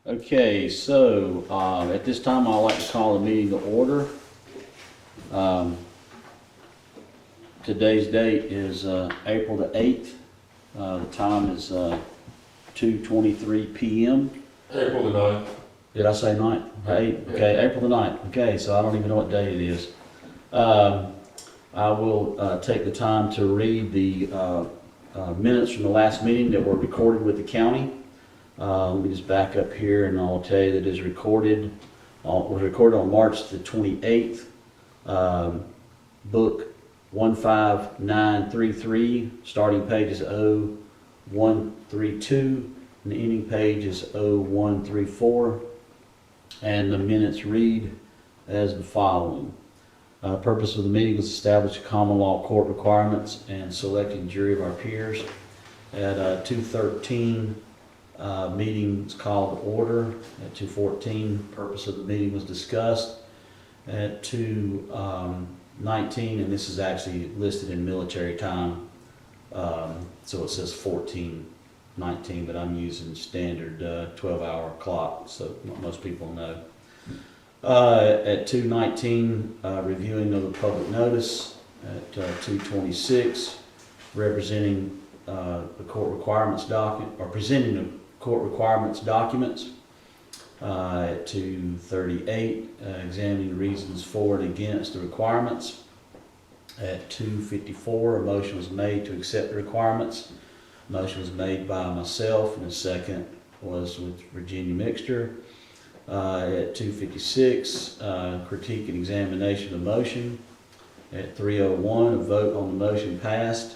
Okay, so at this time, I'd like to call the meeting to order. Um, Today's date is April the 8th. The time is 2:23 p.m. April the 9th. Did I say 9th? Okay, April the 9th. Okay, so I don't even know what day it is. I will take the time to read the minutes from the last meeting that were recorded with the county. Let me just back up here and I'll tell you that it was recorded on March the 28th. Book 15933, starting page is 0132, and the ending page is 0134. And the minutes read as the following. Purpose of the meeting was to establish common law court requirements and selecting jury of our peers. At 2:13, meeting was called to order. At 2:14, purpose of the meeting was discussed. At 2:19, and this is actually listed in military time, so it says 14:19, but I'm using standard 12-hour clock, so most people know. At 2:19, reviewing of the public notice. At 2:26, representing the court requirements document, or presenting the court requirements documents. At 2:38, examining the reasons for and against the requirements. At 2:54, a motion was made to accept the requirements. Motion was made by myself, and the second was with Virginia Mixture. At 2:56, critique and examination of the motion. At 3:01, a vote on the motion passed.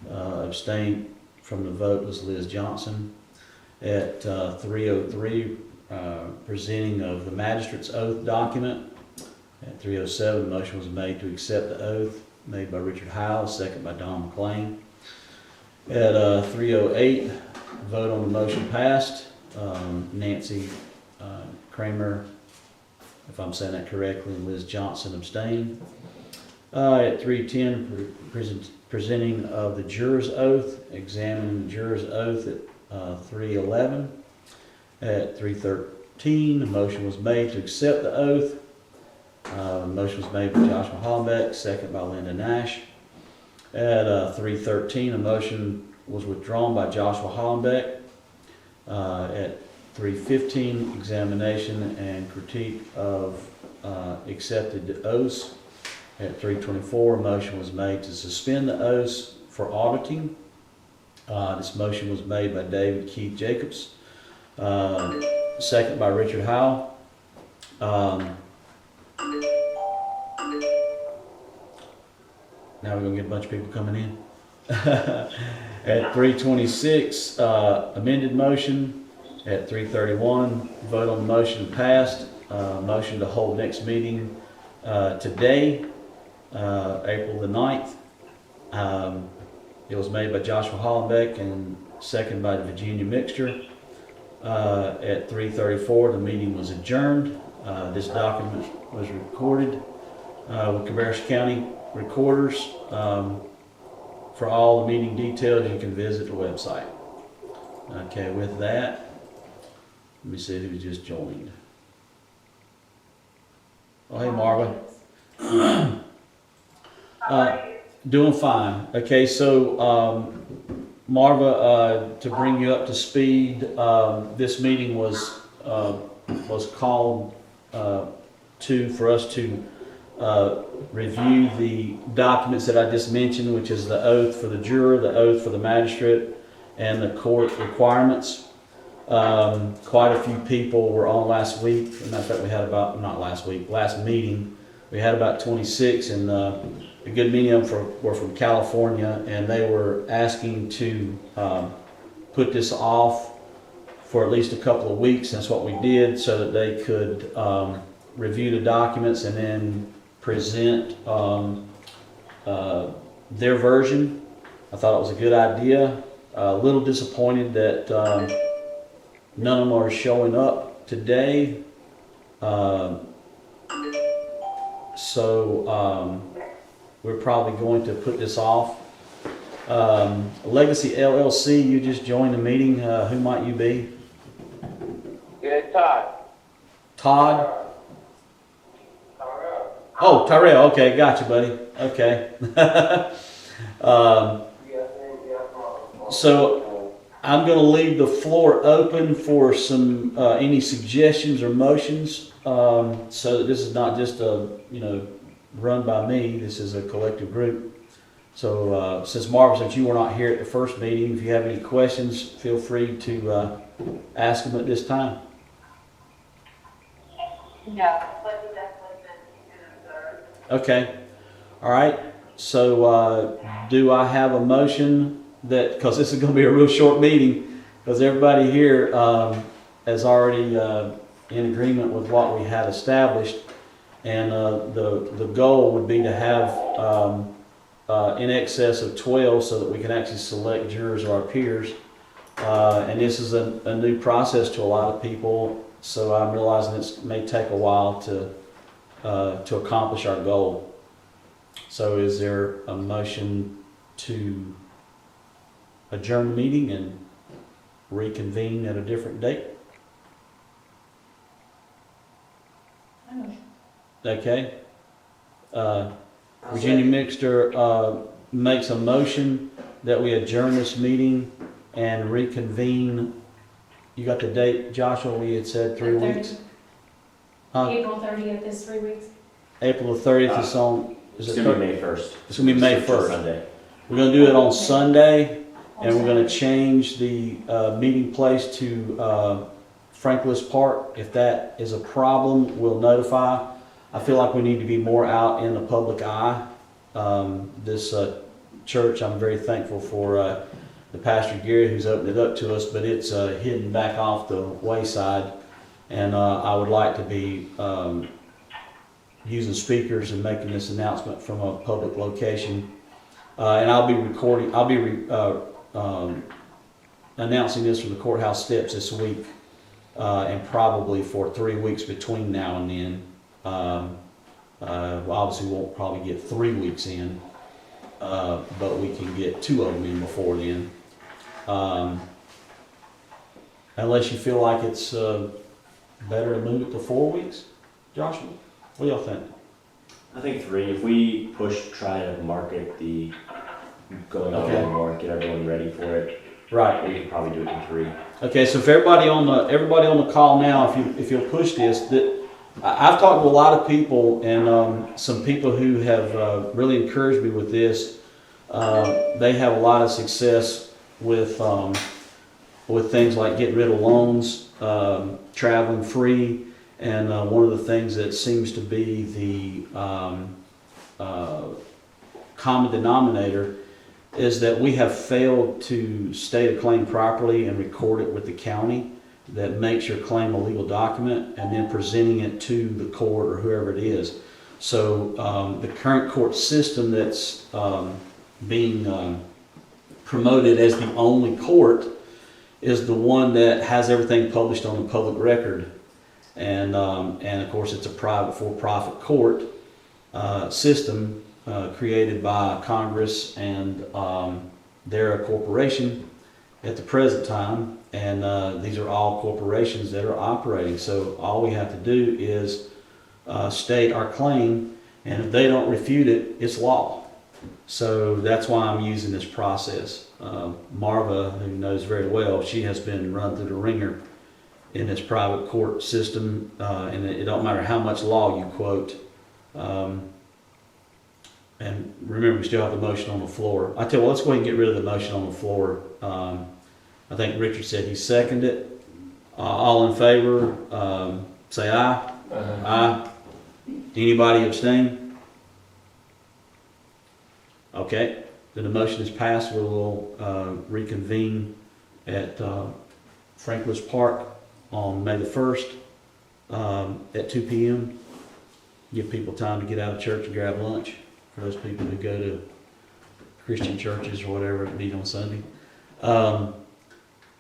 Abstained from the vote was Liz Johnson. At 3:03, presenting of the magistrate's oath document. At 3:07, a motion was made to accept the oath, made by Richard Howell, second by Don McLean. At 3:08, vote on the motion passed. Nancy Kramer, if I'm saying that correctly, and Liz Johnson abstained. At 3:10, presenting of the juror's oath, examining the juror's oath at 3:11. At 3:13, a motion was made to accept the oath. Motion was made by Joshua Hollenbeck, second by Linda Nash. At 3:13, a motion was withdrawn by Joshua Hollenbeck. At 3:15, examination and critique of accepted oaths. At 3:24, a motion was made to suspend the oaths for auditing. This motion was made by David Keith Jacobs, second by Richard Howell. Now we're going to get a bunch of people coming in. At 3:26, amended motion. At 3:31, vote on the motion passed. Motion to hold next meeting today, April the 9th. It was made by Joshua Hollenbeck and second by the Virginia Mixture. At 3:34, the meeting was adjourned. This document was recorded with Cabarrus County Recorders. For all the meeting details, you can visit the website. Okay, with that, let me see who just joined. Oh, hey, Marva. Doing fine. Okay, so Marva, to bring you up to speed, this meeting was called for us to review the documents that I just mentioned, which is the oath for the juror, the oath for the magistrate, and the court requirements. Quite a few people were on last week. As a matter of fact, we had last meeting, we had about 26, and a good many of them were from California, and they were asking to put this off for at least a couple of weeks. That's what we did, so that they could review the documents and then present their version. I thought it was a good idea. A little disappointed that none of them are showing up today. So we're probably going to put this off. Legacy LLC, you just joined the meeting. Who might you be? Good, Todd. Todd? Tyrell. Oh, Tyrell, okay, gotcha, buddy. Okay. Um, So I'm going to leave the floor open for some, any suggestions or motions, so that this is not just a, run by me, this is a collective group. So, since Marvin, since you were not here at the first meeting, if you have any questions, feel free to, ask them at this time. No. Okay, all right, so, do I have a motion that, because this is going to be a real short meeting, because everybody here, is already, in agreement with what we had established, and, the goal would be to have, in excess of 12 so that we can actually select jurors or our peers. And this is a new process to a lot of people, so I'm realizing it may take a while to accomplish our goal. So is there a motion to adjourn the meeting and reconvene at a different date? Okay. Virginia Mixter makes a motion that we adjourn this meeting and reconvene. You got the date, Joshua? We had said 3 weeks. Huh? April 30th is 3 weeks. April the 30th is on. Is It's it gonna be May 1st. It's gonna be May It's a 1st. Sunday. We're gonna do it on Sunday, and we're gonna change the meeting place to Franklin Park. If that is a problem, we'll notify. I feel like we need to be more out in the public eye. This church, I'm very thankful for the Pastor Gary who's opened it up to us, but it's hidden back off the wayside, and I would like to be using speakers and making this announcement from a public location. And I'll be recording, announcing this from the courthouse steps this week, and probably for 3 weeks between now and then. Obviously won't probably get 3 weeks in, but we can get 2 of them in before then. Unless you feel like it's better to move it to 4 weeks, Joshua? What do y'all think? I think 3. If we try to market the going on a Okay. little more, get everyone ready for it, Right. we could probably do it in 3. Okay, so if everybody on the call now, if you'll push this, that I've talked to a lot of people, and some people who have really encouraged me with this. They have a lot of success with things like getting rid of loans, traveling free, and one of the things that seems to be the common denominator is that we have failed to state a claim properly and record it with the county that makes your claim a legal document, and then presenting it to the court or whoever it is. So the current court system that's being promoted as the only court is the one that has everything published on the public record. And of course it's a private for-profit court system created by Congress, and they're a corporation at the present time, and these are all corporations that are operating. So all we have to do is state our claim, and if they don't refute it, it's law. So that's why I'm using this process. Marva, who knows very well, she has been run through the ringer in this private court system, and it don't matter how much law you quote. And remember, we still have the motion on the floor. I tell you what, let's go ahead and get rid of the motion on the floor. I think Richard said he seconded it. All in favor, say aye. Aye. Anybody abstain? Okay, then the motion is passed. We will reconvene at Franklin Park on May the 1st at 2 p.m. Give people time to get out of church and grab lunch for those people who go to Christian churches or whatever it meet on Sunday.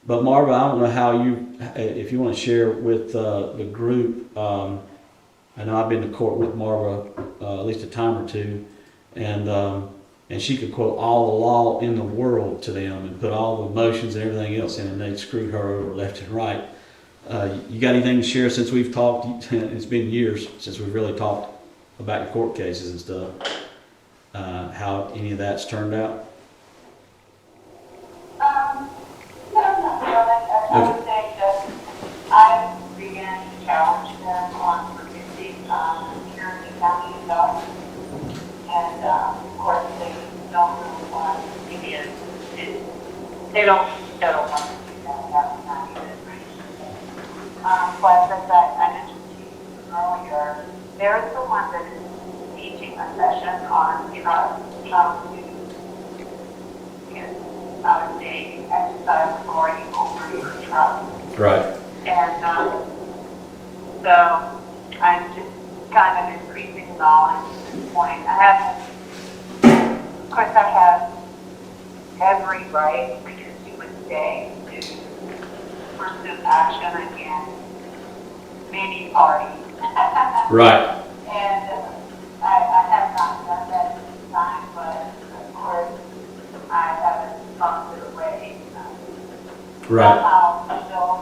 But Marva, I don't know how if you want to share with the group. I know I've been to court with Marva at least a time or two, and she could quote all the law in the world to them and put all the motions and everything else in, and they screwed her over left and right. You got anything to share since we've talked? It's been years since we've really talked about your court cases and stuff. How any of that's turned out? No, not really. I would say that I began to challenge them on producing security county stuff. And, of course, they don't really want to give in. They don't want to do that. That's not even right. But as I mentioned to you earlier, there's the one that is teaching a session on trust, how to get out of day exercise authority over your trust. Right. And so I'm just kind of increasing knowledge at this point. I have, of course, I have every right to a day to pursue action against many parties. Right. And I have not done that this time, but of course, I haven't gone through the way. Right. Somehow still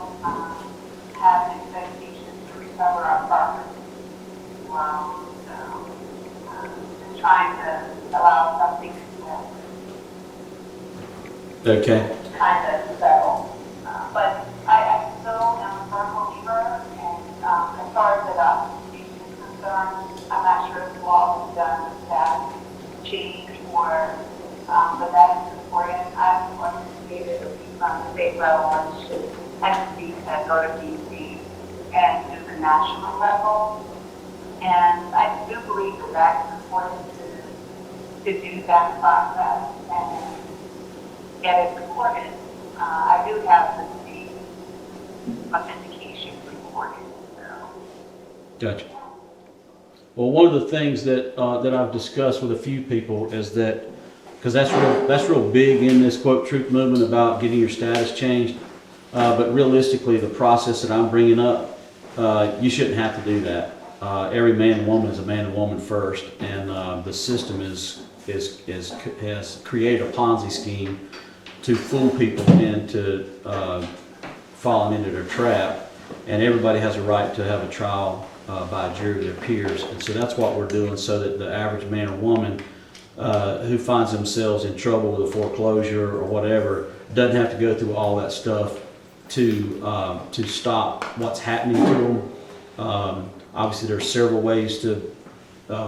have an expectation to recover our property. Well, so, just trying to allow something to Okay. kind of settle. But I still am a firm believer, and as far as the documentation is concerned, I'm not sure if the law was done with that change or, but that is important. I've participated from the state level and should have to go to DC and do the national level. And I do believe that that's important to do that process and get it recorded. I do have the state authentication recorded, so. Gotcha. Well, one of the things that that I've discussed with a few people is that, because that's real big in this quote truth movement about getting your status changed. But realistically, the process that I'm bringing up, you shouldn't have to do that. Every man and woman is a man and woman first, and the system has created a Ponzi scheme to fool people into falling into their trap. And everybody has a right to have a trial by a jury of their peers, and so that's what we're doing, so that the average man or woman who finds themselves in trouble with a foreclosure or whatever doesn't have to go through all that stuff to stop what's happening to them. Obviously, there's several ways to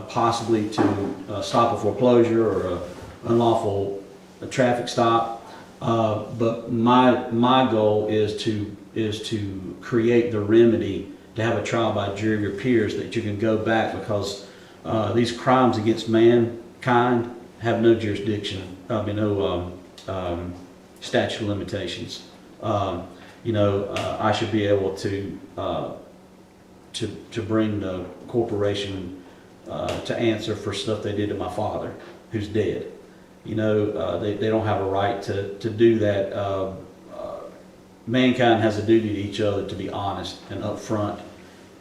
possibly to stop a foreclosure or a unlawful traffic stop, but my goal is to create the remedy to have a trial by a jury of your peers, that you can go back, because these crimes against mankind have no jurisdiction, no statute of limitations. I should be able to bring the corporation to answer for stuff they did to my father, who's dead. They don't have a right to do that. Mankind has a duty to each other to be honest and upfront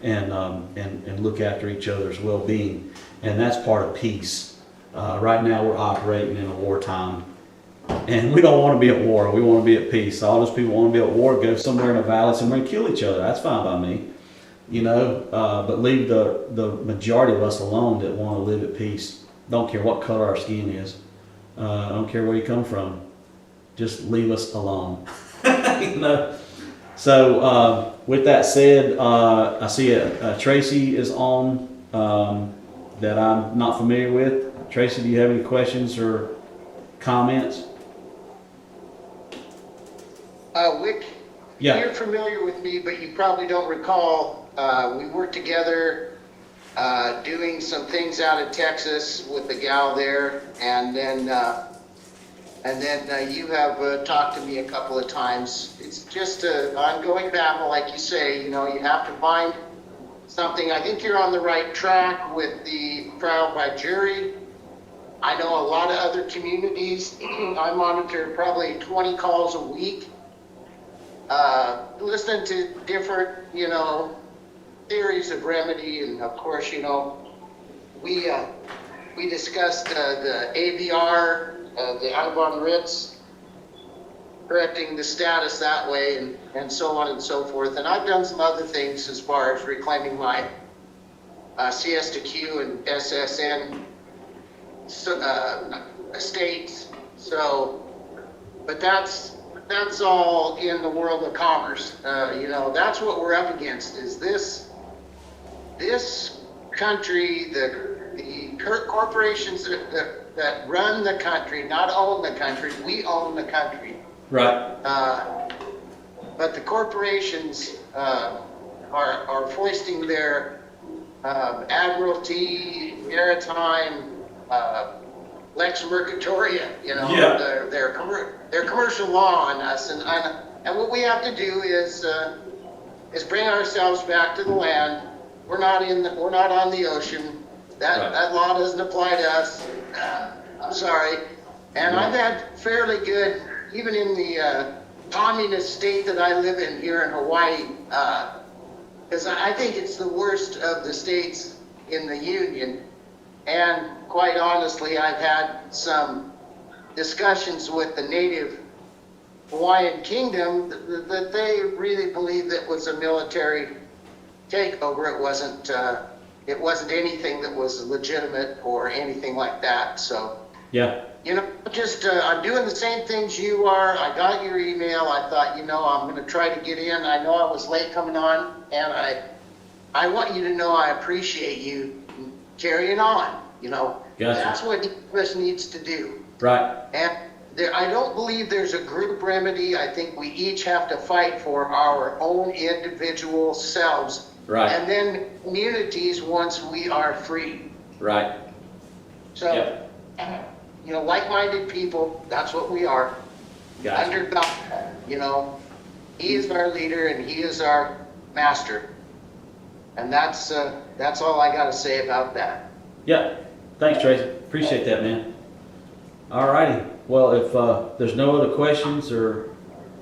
and look after each other's well-being, and that's part of peace. Right now we're operating in a wartime, and we don't want to be at war. We want to be at peace. All those people want to be at war, go somewhere in a valley somewhere and kill each other. That's fine by me, but leave the majority of us alone that want to live at peace. Don't care what color our skin is. I don't care where you come from. Just leave us alone. So with that said, I see Tracy is on that I'm not familiar with. Tracy, do you have any questions or comments? Wick, Yeah. you're familiar with me, but you probably don't recall. We worked together doing some things out in Texas with the gal there, and then you have talked to me a couple of times. It's just an ongoing battle, like you say. You have to find something. I think you're on the right track with the trial by jury. I know a lot of other communities. I monitor probably 20 calls a week, listening to different, theories of remedy. And of course, we discussed the AVR, the Audubon writs, correcting the status that way and so on and so forth. And I've done some other things as far as reclaiming my CS2Q and SSN estates. So, but that's all in the world of commerce. You know, that's what we're up against, is this country, the corporations that run the country, not own the country. We own the country. Right. But the corporations are foisting their admiralty, maritime, lex mercatoria, you know, Yeah. their commercial law on us, and what we have to do is bring ourselves back to the land. We're not on the ocean. That law doesn't apply to us. I'm sorry. And I've had fairly good, even in the communist state that I live in here in Hawaii, because I think it's the worst of the states in the Union. And quite honestly, I've had some discussions with the native Hawaiian kingdom that they really believed it was a military takeover. It wasn't anything that was legitimate or anything like that. So, Yeah. you know, just I'm doing the same things you are. I got your email. I thought, you know, I'm going to try to get in. I know I was late coming on, and I want you to know I appreciate you carrying on. You know, Gotcha. That's what each of us needs to do. Right. And I don't believe there's a group remedy. I think we each have to fight for our own individual selves. Right. And then communities once we are free. Right. So, you know, like-minded people, that's what we are. Gotcha. Under God, you know, He is our leader and He is our master. And that's all I got to say about that. Yeah. Thanks, Tracy. Appreciate that, man. All righty. Well, if there's no other questions or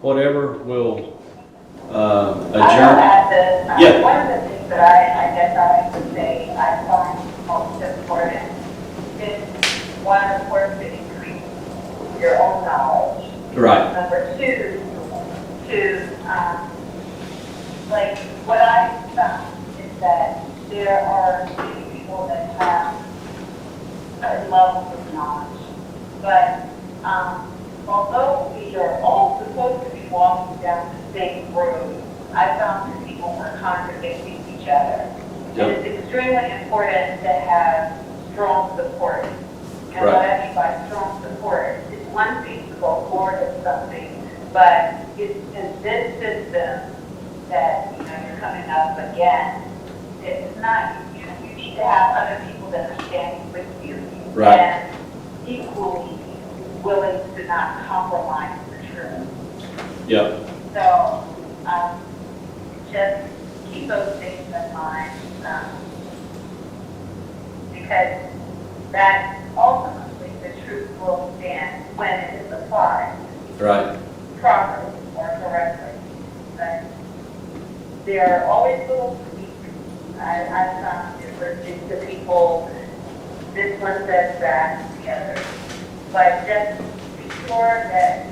whatever, we'll I will adjourn. add this. Yeah. One of the things that I guess I would say I find most important is, one, of course, to increase your own knowledge. Right. Number two, like, what I found is that there are many people that have certain levels of knowledge. But although we are all supposed to be walking down the same road, I found that people were contradicting each other. Yep. And it's extremely important to have strong support. And what I mean by strong support, it's one thing to go forward with something, but it's in this system that, you know, you're coming up against. It's not, you need to have other people that are standing with you. Right. And equally willing to not compromise the truth. Yep. So, just keep those things in mind, because that ultimately the truth will stand when it is applied Right. properly or correctly. But there are always little tweaks. I've found it listening to people, this one says that, the other. But just be sure that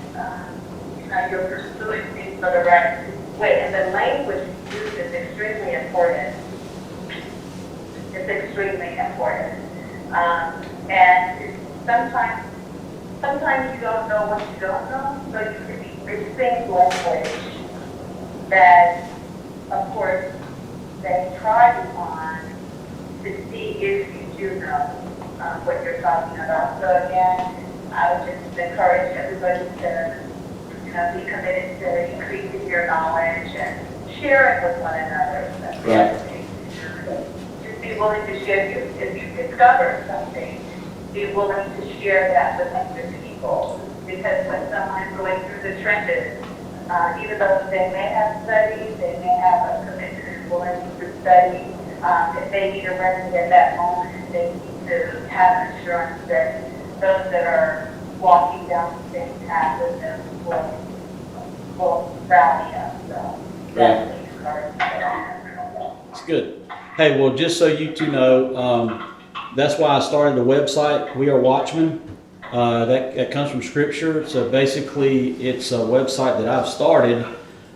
you know, you're pursuing things for the right way. And the language used is extremely important. It's extremely important. And sometimes you don't know what you don't know, so you can be mixing language that, of course, they try on to see if you do know what you're talking about. So again, I would just encourage everybody to, you know, be committed to increasing your knowledge and share it with one another. That's the other thing. Just be willing to share. If you discover something, be willing to share that with other people. Because when someone's going through the trenches, even though they may have studied, they may have a commitment and willingness to study, if they need a remedy at that moment, they need to have assurance that those that are walking down the same path with them will rally up. So definitely encourage that. It's good. Hey, well, just so you two know, that's why I started the website, We Are Watchmen. That comes from Scripture. So basically, it's a website that I've started,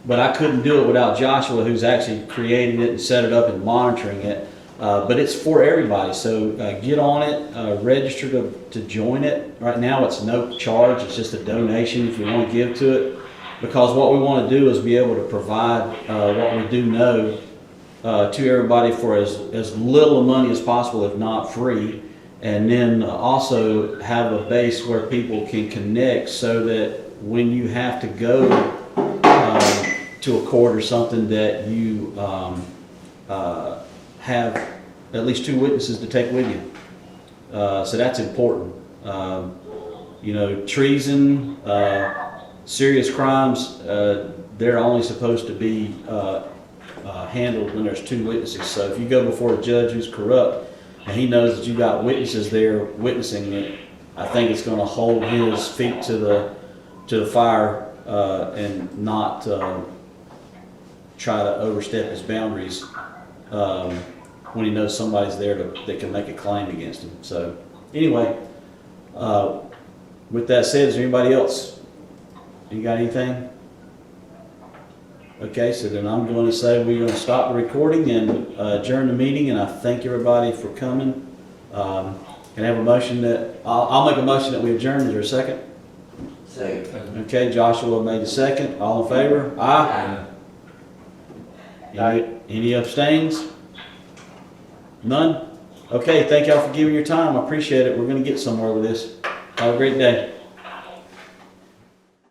but I couldn't do it without Joshua, who's actually creating it and set it up and monitoring it. But it's for everybody. So get on it, register to join it. Right now, it's no charge. It's just a donation if you want to give to it. Because what we want to do is be able to provide what we do know to everybody for as little money as possible, if not free. And then also have a base where people can connect so that when you have to go to a court or something, that you have at least 2 witnesses to take with you. So that's important. Treason, serious crimes, they're only supposed to be handled when there's 2 witnesses. So if you go before a judge who's corrupt and he knows that you got witnesses there witnessing it, I think it's going to hold his feet to the fire and not try to overstep his boundaries when he knows somebody's there that can make a claim against him. So anyway, with that said, is there anybody else? You got anything? Okay, so then I'm going to say we're going to stop the recording and adjourn the meeting, and I thank everybody for coming. Can I have a motion that, I'll make a motion that we adjourn. Is there a second? Second. Okay, Joshua made the second. All in favor? Aye. Any abstains? None? Okay, thank y'all for giving your time. I appreciate it. We're going to get somewhere with this. Have a great day.